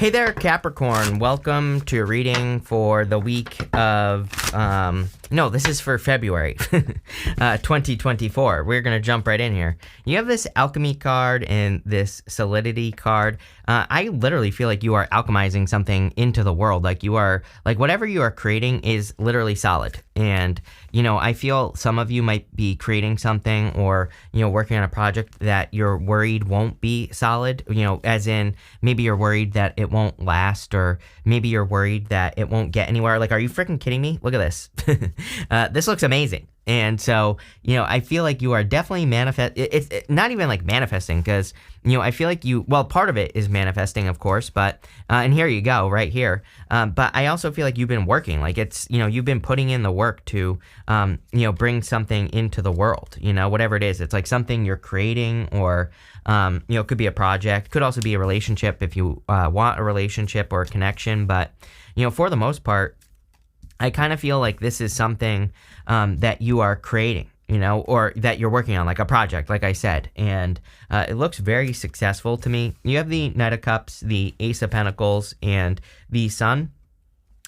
Hey there, Capricorn. Welcome to your reading for the week of, no, this is for February 2024. We're going to jump right in here. You have this alchemy card and this solidity card. I literally feel like you are alchemizing something into the world. Like you are, like whatever you are creating is literally solid. And, you know, I feel some of you might be creating something or, you know, working on a project that you're worried won't be solid, you know, as in maybe you're worried that it won't last, or maybe you're worried that it won't get anywhere. Like, are you freaking kidding me? Look at this. This looks amazing. And so, you know, I feel like you are definitely it's not even like manifesting, because, you know, I feel like well, part of it is manifesting, of course, but, and here you go, right here. But I also feel like you've been working, like it's, you know, you've been putting in the work to, you know, bring something into the world, you know, whatever it is. It's like something you're creating, or, you know, it could be a project, could also be a relationship if you want a relationship or a connection. But, you know, for the most part, I kind of feel like this is something that you are creating, you know, or that you're working on, like a project, like I said. And it looks very successful to me. You have the Knight of Cups, the Ace of Pentacles, and the Sun.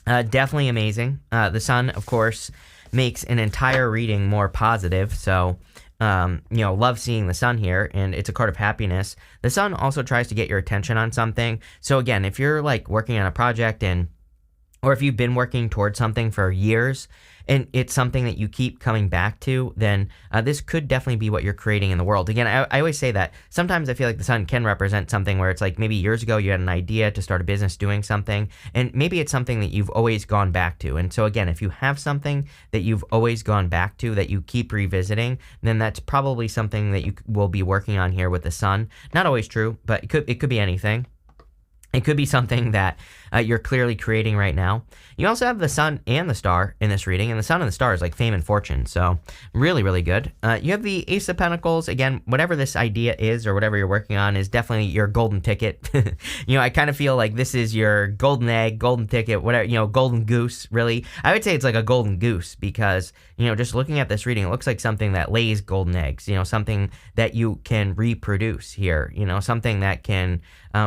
Definitely amazing. The Sun, of course, makes an entire reading more positive. So, you know, love seeing the Sun here, and it's a card of happiness. The Sun also tries to get your attention on something. So again, if you're like working on a project or if you've been working towards something for years and it's something that you keep coming back to, then this could definitely be what you're creating in the world. Again, I always say that sometimes I feel like the Sun can represent something where it's like maybe years ago you had an idea to start a business doing something, and maybe it's something that you've always gone back to. And so again, if you have something that you've always gone back to that you keep revisiting, then that's probably something that you will be working on here with the Sun. Not always true, but it could be anything. It could be something that you're clearly creating right now. You also have the Sun and the Star in this reading, and the Sun and the Star is like fame and fortune, so really, really good. You have the Ace of Pentacles. Again, whatever this idea is or whatever you're working on is definitely your golden ticket. You know, I kind of feel like this is your golden egg, golden ticket, whatever, you know, golden goose, really. I would say it's like a golden goose because, you know, just looking at this reading, it looks like something that lays golden eggs, you know, something that you can reproduce here, you know, something that can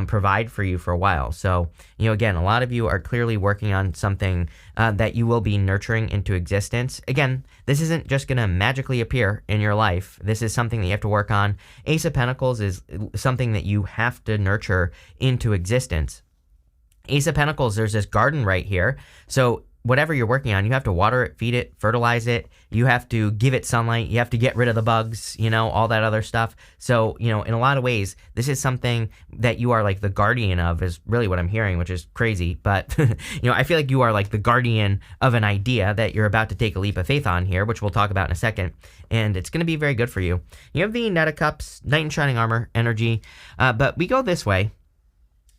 provide for you for a while. So, you know, again, a lot of you are clearly working on something that you will be nurturing into existence. Again, this isn't just going to magically appear in your life. This is something that you have to work on. Ace of Pentacles is something that you have to nurture into existence. Ace of Pentacles, there's this garden right here. So whatever you're working on, you have to water it, feed it, fertilize it. You have to give it sunlight. You have to get rid of the bugs, you know, all that other stuff. So, you know, in a lot of ways, this is something that you are like the guardian of, is really what I'm hearing, which is crazy. But, you know, I feel like you are like the guardian of an idea that you're about to take a leap of faith on here, which we'll talk about in a second. And it's going to be very good for you. You have the Knight of Cups, Knight in Shining Armor energy. But we go this way.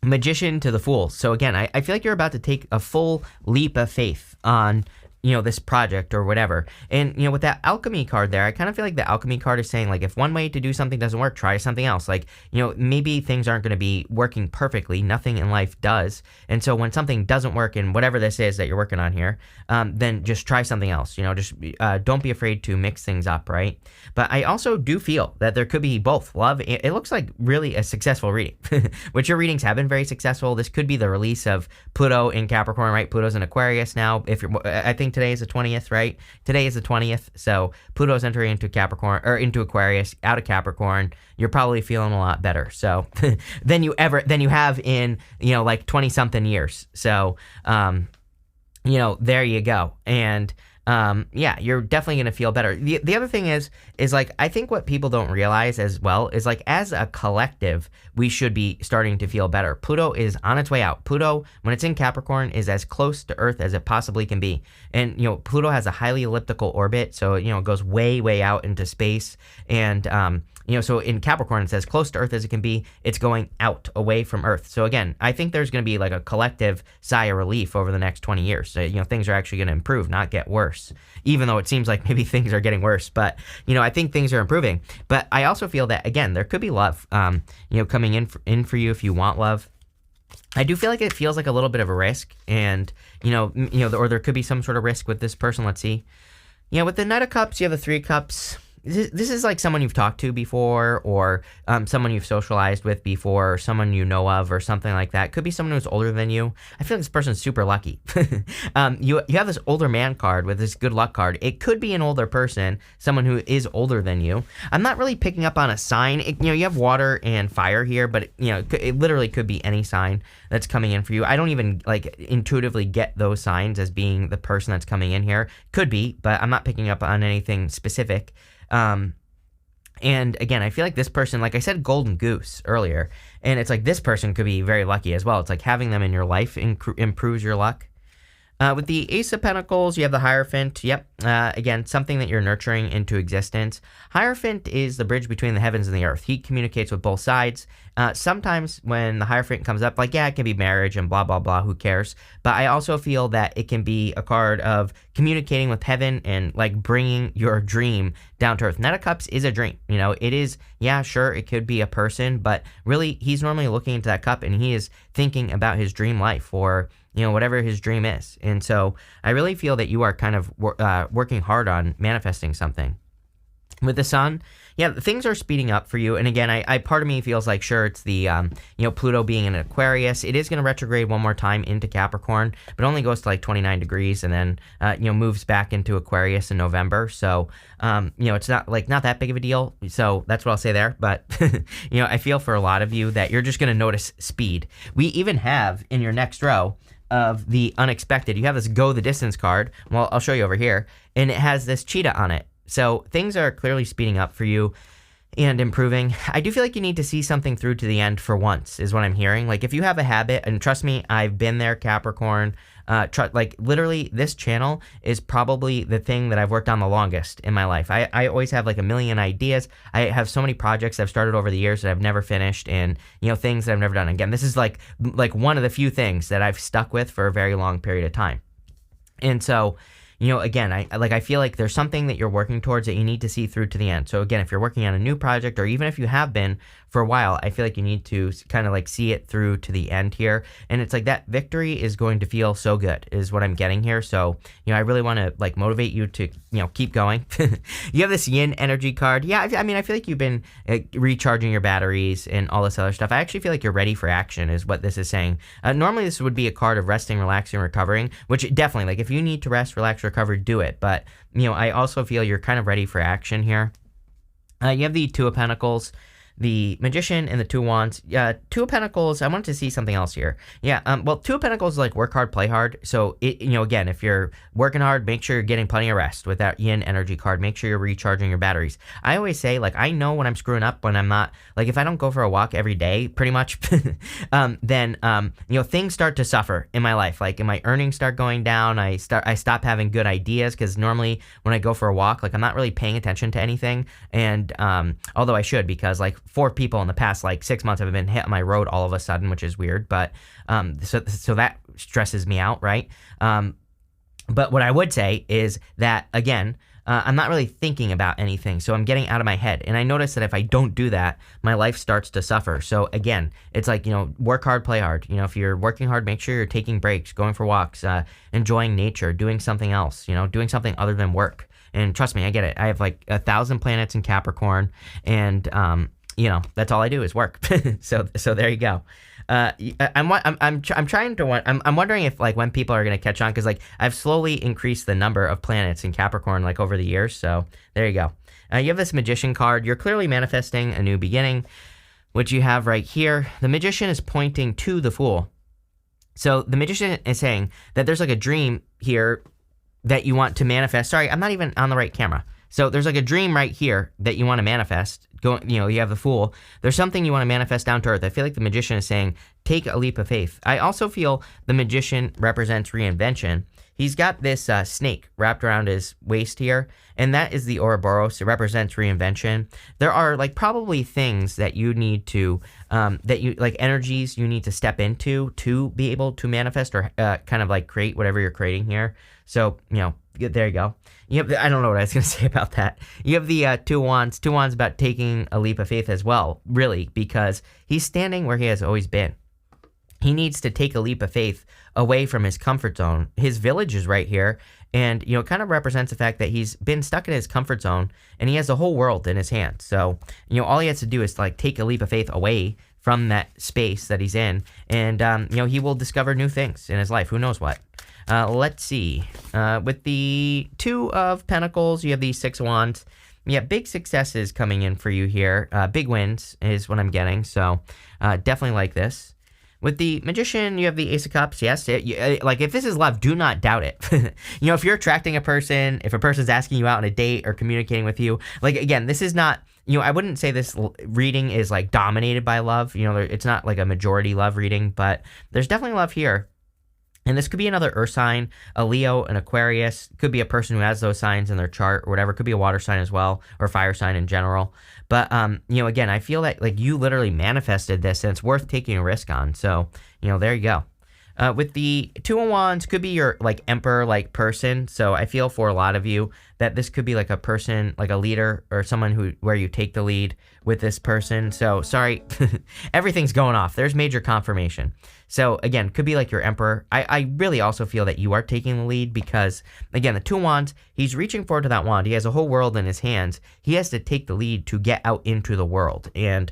Magician to the Fool. So again, I feel like you're about to take a full leap of faith on, you know, this project or whatever. And, you know, with that alchemy card there, I kind of feel like the alchemy card is saying, like, if one way to do something doesn't work, try something else. Like, you know, maybe things aren't going to be working perfectly. Nothing in life does. And so when something doesn't work in whatever this is that you're working on here, then just try something else. You know, just don't be afraid to mix things up, right? But I also do feel that there could be both love. It looks like really a successful reading, which your readings have been very successful. This could be the release of Pluto in Capricorn, right? Pluto's in Aquarius now. I think today is the 20th, right? Today is the 20th. So Pluto's entering into Capricorn, or into Aquarius, out of Capricorn. You're probably feeling a lot better. So than you have in, you know, like 20 something years. So, you know, there you go. And, yeah, you're definitely going to feel better. The other thing is like, I think what people don't realize as well is like, as a collective, we should be starting to feel better. Pluto is on its way out. Pluto, when it's in Capricorn, is as close to Earth as it possibly can be. And, you know, Pluto has a highly elliptical orbit. So, you know, it goes way, way out into space. And, you know, so in Capricorn, it says close to Earth as it can be. It's going out, away from Earth. So again, I think there's going to be like a collective sigh of relief over the next 20 years. So, you know, things are actually going to improve, not get worse, even though it seems like maybe things are getting worse. But, you know, I think things are improving. But I also feel that, again, there could be love, you know, coming in for you if you want love. I do feel like it feels like a little bit of a risk, and, you know, or there could be some sort of risk with this person. Let's see. You know, with the Knight of Cups, you have the Three of Cups. this is like someone you've talked to before, or someone you've socialized with before, or someone you know of, or something like that. Could be someone who's older than you. I feel like this person's super lucky. You have this older man card with this good luck card. It could be an older person, someone who is older than you. I'm not really picking up on a sign. You have water and fire here, but it literally could be any sign that's coming in for you. I don't even like intuitively get those signs as being the person that's coming in here. Could be, but I'm not picking up on anything specific. And again, I feel like this person, like I said, golden goose earlier, and it's like this person could be very lucky as well. It's like having them in your life improves your luck. With the Ace of Pentacles, you have the Hierophant. Yep. Again, something that you're nurturing into existence. Hierophant is the bridge between the heavens and the earth. He communicates with both sides. Sometimes when the Hierophant comes up, like, yeah, it can be marriage and blah, blah, blah, who cares? But I also feel that it can be a card of communicating with heaven and, like, bringing your dream down to earth. Knight of Cups is a dream. It is, yeah, sure, it could be a person, but really, he's normally looking into that cup and he is thinking about his dream life, or whatever his dream is. And so I really feel that you are kind of working hard on manifesting something. With the Sun, yeah, things are speeding up for you. And again, I part of me feels like, sure, it's the, Pluto being in Aquarius. It is going to retrograde one more time into Capricorn, but only goes to like 29 degrees and then, moves back into Aquarius in November. So, it's not that big of a deal. So that's what I'll say there. But, I feel for a lot of you that you're just going to notice speed. We even have in your next row of the unexpected, you have this go the distance card. Well, I'll show you over here, and it has this cheetah on it. So things are clearly speeding up for you and improving. I do feel like you need to see something through to the end for once, is what I'm hearing. Like, if you have a habit, and trust me, I've been there, Capricorn. Like, literally, this channel is probably the thing that I've worked on the longest in my life. I always have like a million ideas. I have so many projects I've started over the years that I've never finished, and things that I've never done. Again, this is like one of the few things that I've stuck with for a very long period of time. And so, again, I feel like there's something that you're working towards that you need to see through to the end. So again, if you're working on a new project, or even if you have been for a while, I feel like you need to kind of like see it through to the end here. And it's like that victory is going to feel so good, is what I'm getting here. So, I really want to like motivate you to, keep going. You have this Yin energy card. Yeah, I mean, I feel like you've been recharging your batteries and all this other stuff. I actually feel like you're ready for action, is what this is saying. Normally, this would be a card of resting, relaxing, recovering, which definitely, like, if you need to rest, relax, recover, do it. But, I also feel you're kind of ready for action here. You have the Two of Pentacles, the Magician, and the Two of Wands. Two of Pentacles, I wanted to see something else here. Yeah, well, Two of Pentacles is like work hard, play hard. So, again, if you're working hard, make sure you're getting plenty of rest with that Yin energy card. Make sure you're recharging your batteries. I always say, like, I know when I'm screwing up, when I'm not, like, if I don't go for a walk every day, pretty much, then, things start to suffer in my life. Like, my earnings start going down. I stop having good ideas, because normally when I go for a walk, like, I'm not really paying attention to anything. And, although I should, because, like, 4 people in the past, like, 6 months have been hit on my road all of a sudden, which is weird. But, so that stresses me out, right? But what I would say is that, again, I'm not really thinking about anything, so I'm getting out of my head. And I notice that if I don't do that, my life starts to suffer. So again, it's like, work hard, play hard. If you're working hard, make sure you're taking breaks, going for walks, enjoying nature, doing something else, doing something other than work. And trust me, I get it. I have like 1,000 planets in Capricorn, and that's all I do is work. So there you go. I'm wondering if, like, when people are going to catch on, because, like, I've slowly increased the number of planets in Capricorn, like, over the years. So there you go. You have this Magician card. You're clearly manifesting a new beginning, which you have right here. The Magician is pointing to the Fool. So the Magician is saying that there's like a dream here that you want to manifest. Sorry, I'm not even on the right camera. So there's like a dream right here that you want to manifest. You have the Fool. There's something you want to manifest down to earth. I feel like the Magician is saying, take a leap of faith. I also feel the Magician represents reinvention. He's got this snake wrapped around his waist here, and that is the Ouroboros. It represents reinvention. There are like probably things that you need to, energies you need to step into to be able to manifest or kind of like create whatever you're creating here. So, there you go. I don't know what I was going to say about that. You have the Two Wands. Two Wands about taking a leap of faith as well, really, because he's standing where he has always been. He needs to take a leap of faith away from his comfort zone. His village is right here, And, it kind of represents the fact that he's been stuck in his comfort zone and he has the whole world in his hands. So, all he has to do is like take a leap of faith away from that space that he's in. And, he will discover new things in his life. Who knows what? Let's see. With the Two of Pentacles, you have the Six of Wands. Yeah, big successes coming in for you here. Big wins is what I'm getting. So definitely like this. With the Magician, you have the Ace of Cups. Yes, like if this is love, do not doubt it. If you're attracting a person, if a person's asking you out on a date or communicating with you, like again, this is not, I wouldn't say this reading is like dominated by love. It's not like a majority love reading, but there's definitely love here. And this could be another earth sign, a Leo, an Aquarius. Could be a person who has those signs in their chart or whatever. Could be a water sign as well, or fire sign in general. But, again, I feel that like you literally manifested this and it's worth taking a risk on. So, there you go. With the Two of Wands, could be your like emperor-like person. So I feel for a lot of you that this could be like a person, like a leader or someone where you take the lead with this person. So sorry, everything's going off. There's major confirmation. So again, could be like your emperor. I really also feel that you are taking the lead because again, the Two of Wands, he's reaching forward to that wand. He has a whole world in his hands. He has to take the lead to get out into the world. And,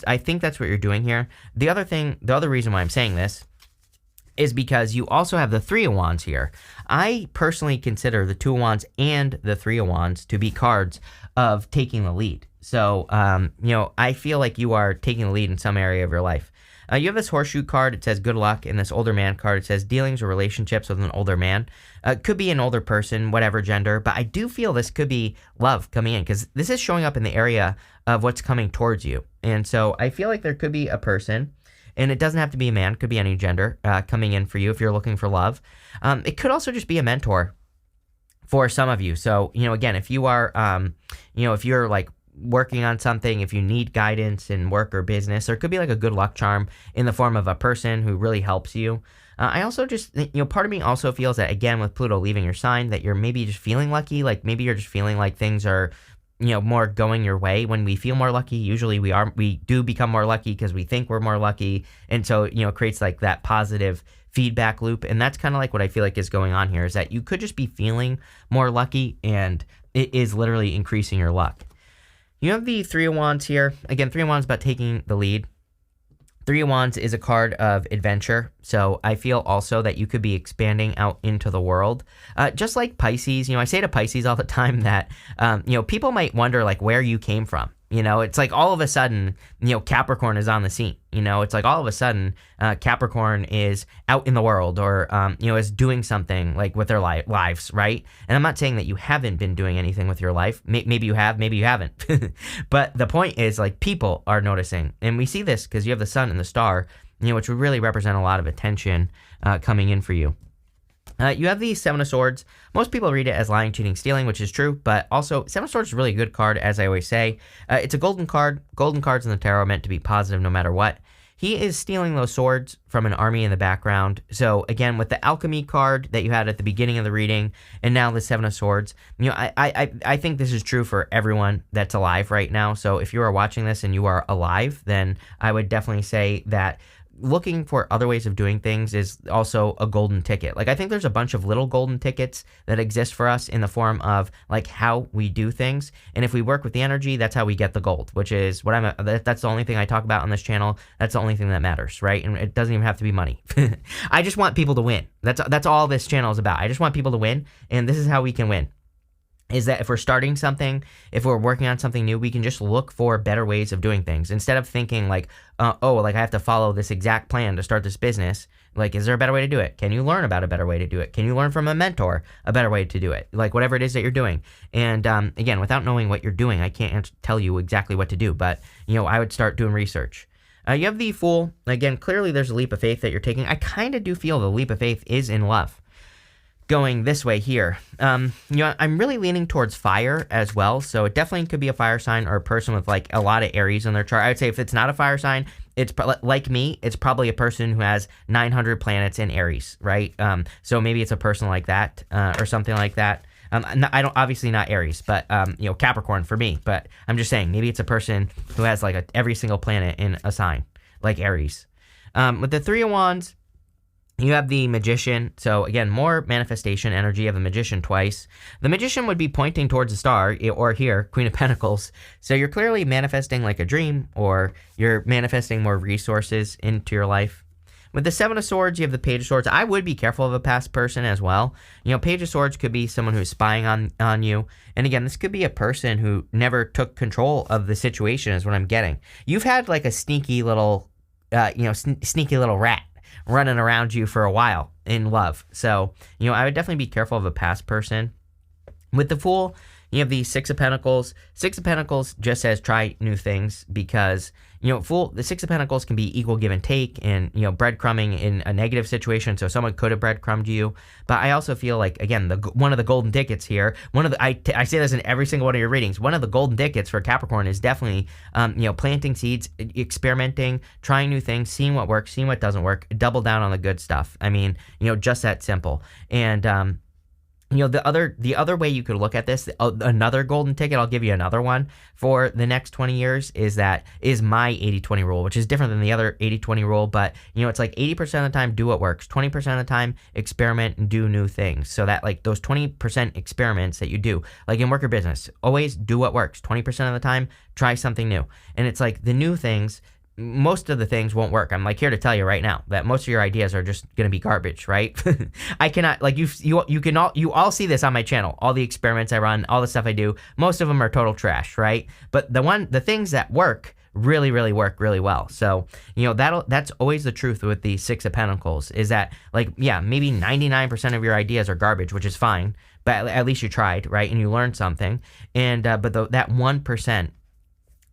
I think that's what you're doing here. The other reason why I'm saying this is because you also have the Three of Wands here. I personally consider the Two of Wands and the Three of Wands to be cards of taking the lead. So, I feel like you are taking the lead in some area of your life. You have this horseshoe card. It says good luck. And this older man card, it says dealings or relationships with an older man. Could be an older person, whatever gender. But I do feel this could be love coming in because this is showing up in the area of what's coming towards you. And so I feel like there could be a person, and it doesn't have to be a man, could be any gender, coming in for you if you're looking for love. It could also just be a mentor for some of you. So, again, if you are, if you're like working on something, if you need guidance in work or business, there could be like a good luck charm in the form of a person who really helps you. I also just, part of me also feels that, again, with Pluto leaving your sign, that you're maybe just feeling lucky. Like maybe you're just feeling like things are, more going your way. When we feel more lucky, usually we do become more lucky because we think we're more lucky. And so, it creates like that positive feedback loop. And that's kind of like what I feel like is going on here is that you could just be feeling more lucky and it is literally increasing your luck. You have the Three of Wands here. Again, Three of Wands about taking the lead. Three of Wands is a card of adventure, so I feel also that you could be expanding out into the world. Just like Pisces, I say to Pisces all the time that, people might wonder like where you came from. It's like all of a sudden, Capricorn is on the scene. It's like all of a sudden, Capricorn is out in the world or, is doing something like with their lives, right? And I'm not saying that you haven't been doing anything with your life. Maybe you have, maybe you haven't. But the point is like people are noticing. And we see this because you have the sun and the star, which would really represent a lot of attention coming in for you. You have the Seven of Swords. Most people read it as lying, cheating, stealing, which is true, but also Seven of Swords is a really good card, as I always say. It's a golden card. Golden cards in the tarot are meant to be positive no matter what. He is stealing those swords from an army in the background. So again, with the alchemy card that you had at the beginning of the reading, and now the Seven of Swords, I think this is true for everyone that's alive right now. So if you are watching this and you are alive, then I would definitely say that looking for other ways of doing things is also a golden ticket. Like I think there's a bunch of little golden tickets that exist for us in the form of like how we do things. And if we work with the energy, that's how we get the gold, which is what that's the only thing I talk about on this channel. That's the only thing that matters, right? And it doesn't even have to be money. I just want people to win. That's all this channel is about. I just want people to win. And this is how we can win. Is that if we're starting something, if we're working on something new, we can just look for better ways of doing things. Instead of thinking like, I have to follow this exact plan to start this business. Like, is there a better way to do it? Can you learn about a better way to do it? Can you learn from a mentor a better way to do it? Like, whatever it is that you're doing. And again, without knowing what you're doing, I can't tell you exactly what to do. But, I would start doing research. You have the Fool. Again, clearly there's a leap of faith that you're taking. I kind of do feel the leap of faith is in love. Going this way here. I'm really leaning towards fire as well. So it definitely could be a fire sign or a person with like a lot of Aries on their chart. I would say if it's not a fire sign, it's like me, it's probably a person who has 900 planets in Aries, right? So maybe it's a person like that or something like that. I don't, obviously not Aries, but, Capricorn for me, but I'm just saying maybe it's a person who has like every single planet in a sign like Aries. With the Three of Wands, You have the Magician, so again, more manifestation energy. You have the Magician twice. The Magician would be pointing towards a star, or here, Queen of Pentacles. So you're clearly manifesting like a dream, or you're manifesting more resources into your life. With the Seven of Swords, you have the Page of Swords. I would be careful of a past person as well. You know, Page of Swords could be someone who's spying on you. And again, this could be a person who never took control of the situation is what I'm getting. You've had like a sneaky little, sneaky little rat running around you for a while in love. So, I would definitely be careful of a past person. With the Fool, you have the Six of Pentacles. Six of Pentacles just says try new things because, the Six of Pentacles can be equal give and take and, breadcrumbing in a negative situation. So someone could have breadcrumbed you. But I also feel like, again, one of the golden tickets here, I say this in every single one of your readings, one of the golden tickets for Capricorn is definitely, planting seeds, experimenting, trying new things, seeing what works, seeing what doesn't work, double down on the good stuff. I mean, just that simple. And, the other way you could look at this, another golden ticket, I'll give you another one for the next 20 years is my 80-20 rule, which is different than the other 80-20 rule. But, it's like 80% of the time, do what works. 20% of the time, experiment and do new things. So that like those 20% experiments that you do, like in work or business, always do what works. 20% of the time, try something new. And it's like the new things, most of the things won't work. I'm like here to tell you right now that most of your ideas are just going to be garbage, right? I cannot, like you all see this on my channel, all the experiments I run, all the stuff I do, most of them are total trash, right? But the things that work really, really work really well. So, that's always the truth with the Six of Pentacles is that like, yeah, maybe 99% of your ideas are garbage, which is fine, but at least you tried, right? And you learned something. And, but that 1%,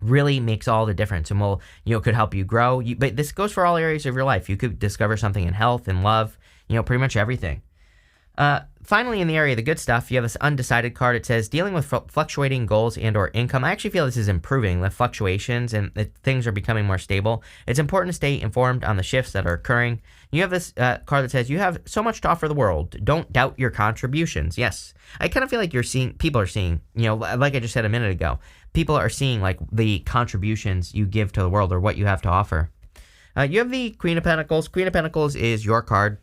really makes all the difference and could help you grow. But this goes for all areas of your life. You could discover something in health and love, pretty much everything. Finally, in the area of the good stuff, you have this undecided card. It says dealing with fluctuating goals and or income. I actually feel this is improving the fluctuations and that things are becoming more stable. It's important to stay informed on the shifts that are occurring. You have this card that says you have so much to offer the world. Don't doubt your contributions. Yes, I kind of feel like people are seeing, like I just said a minute ago, people are seeing like the contributions you give to the world or what you have to offer. You have the Queen of Pentacles. Queen of Pentacles is your card.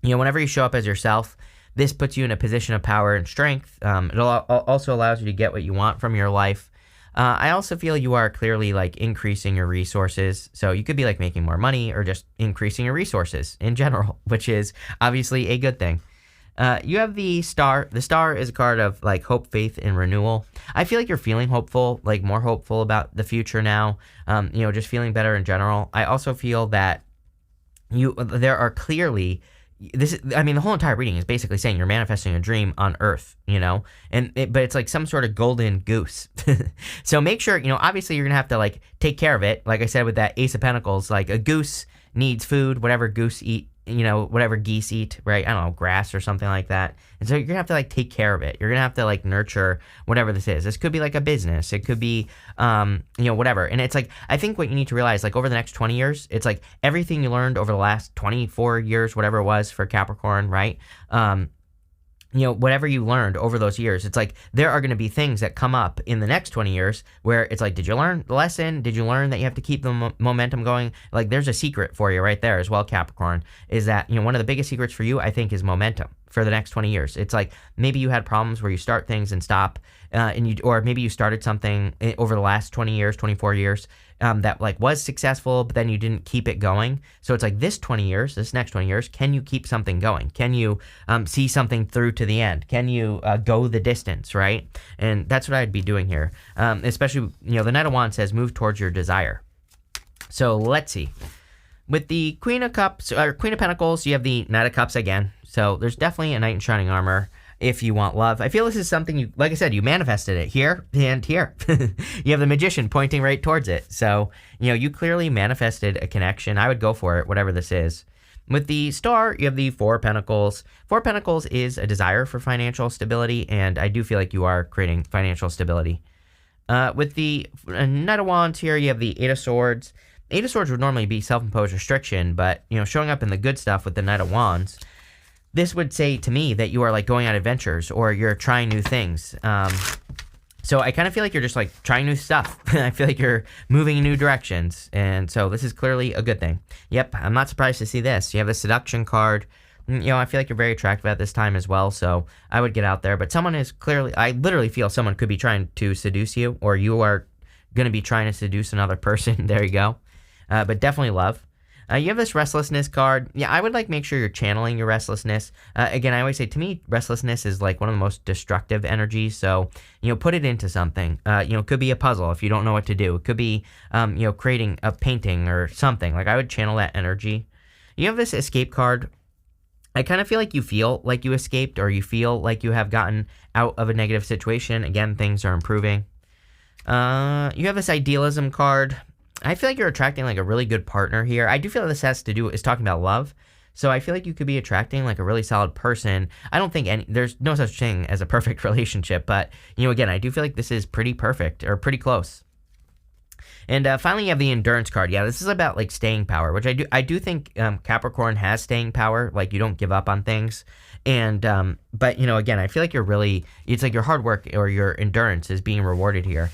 Whenever you show up as yourself, this puts you in a position of power and strength. It also allows you to get what you want from your life. I also feel you are clearly like increasing your resources. So you could be like making more money or just increasing your resources in general, which is obviously a good thing. You have the Star. The Star is a card of like hope, faith, and renewal. I feel like you're feeling hopeful, like more hopeful about the future now. Just feeling better in general. I also feel that there are clearly the whole entire reading is basically saying you're manifesting a dream on Earth, but it's like some sort of golden goose. So make sure, obviously you're gonna have to like take care of it. Like I said with that Ace of Pentacles, like a goose needs food, whatever geese eat, right? I don't know, grass or something like that. And so you're gonna have to like take care of it. You're gonna have to like nurture whatever this is. This could be like a business. It could be, whatever. And it's like, I think what you need to realize, like over the next 20 years, it's like everything you learned over the last 24 years, whatever it was for Capricorn, right? Whatever you learned over those years, it's like there are going to be things that come up in the next 20 years where it's like, did you learn the lesson? Did you learn that you have to keep the momentum going? Like there's a secret for you right there as well, Capricorn, is that, one of the biggest secrets for you, I think, is momentum for the next 20 years. It's like maybe you had problems where you start things and stop, or maybe you started something over the last 20 years, 24 years, that like was successful, but then you didn't keep it going. So it's like this next 20 years, can you keep something going? Can you see something through to the end? Can you go the distance, right? And that's what I'd be doing here. Especially, the Knight of Wands says move towards your desire. So let's see. With the Queen of Pentacles, you have the Knight of Cups again. So there's definitely a Knight in Shining Armor if you want love. I feel this is something like I said, you manifested it here and here. You have the Magician pointing right towards it. So, you clearly manifested a connection. I would go for it, whatever this is. With the Star, you have the Four of Pentacles. Four of Pentacles is a desire for financial stability, and I do feel like you are creating financial stability. With the Knight of Wands here, you have the Eight of Swords. Eight of Swords would normally be self-imposed restriction, but, showing up in the good stuff with the Knight of Wands, this would say to me that you are like going on adventures or you're trying new things. So I kind of feel like you're just like trying new stuff. I feel like you're moving in new directions. And so this is clearly a good thing. Yep, I'm not surprised to see this. You have the seduction card. I feel like you're very attractive at this time as well. So I would get out there. But someone is clearly, I literally feel someone could be trying to seduce you, or you are going to be trying to seduce another person. There you go. But definitely love. You have this restlessness card. Yeah, I would like make sure you're channeling your restlessness. Again, I always say to me, restlessness is like one of the most destructive energies. So, put it into something. It could be a puzzle if you don't know what to do. It could be, creating a painting or something. Like I would channel that energy. You have this escape card. I kind of feel like you escaped, or you feel like you have gotten out of a negative situation. Again, things are improving. You have this idealism card. I feel like you're attracting like a really good partner here. I do feel like this is talking about love. So I feel like you could be attracting like a really solid person. I don't think there's no such thing as a perfect relationship, but again, I do feel like this is pretty perfect or pretty close. And finally, you have the endurance card. Yeah, this is about like staying power, which I do think Capricorn has staying power. Like you don't give up on things. And but again, I feel like it's like your hard work or your endurance is being rewarded here.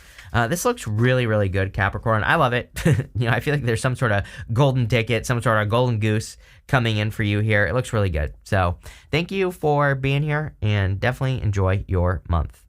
This looks really, really good, Capricorn. I love it. I feel like there's some sort of golden ticket, some sort of golden goose coming in for you here. It looks really good. So thank you for being here, and definitely enjoy your month.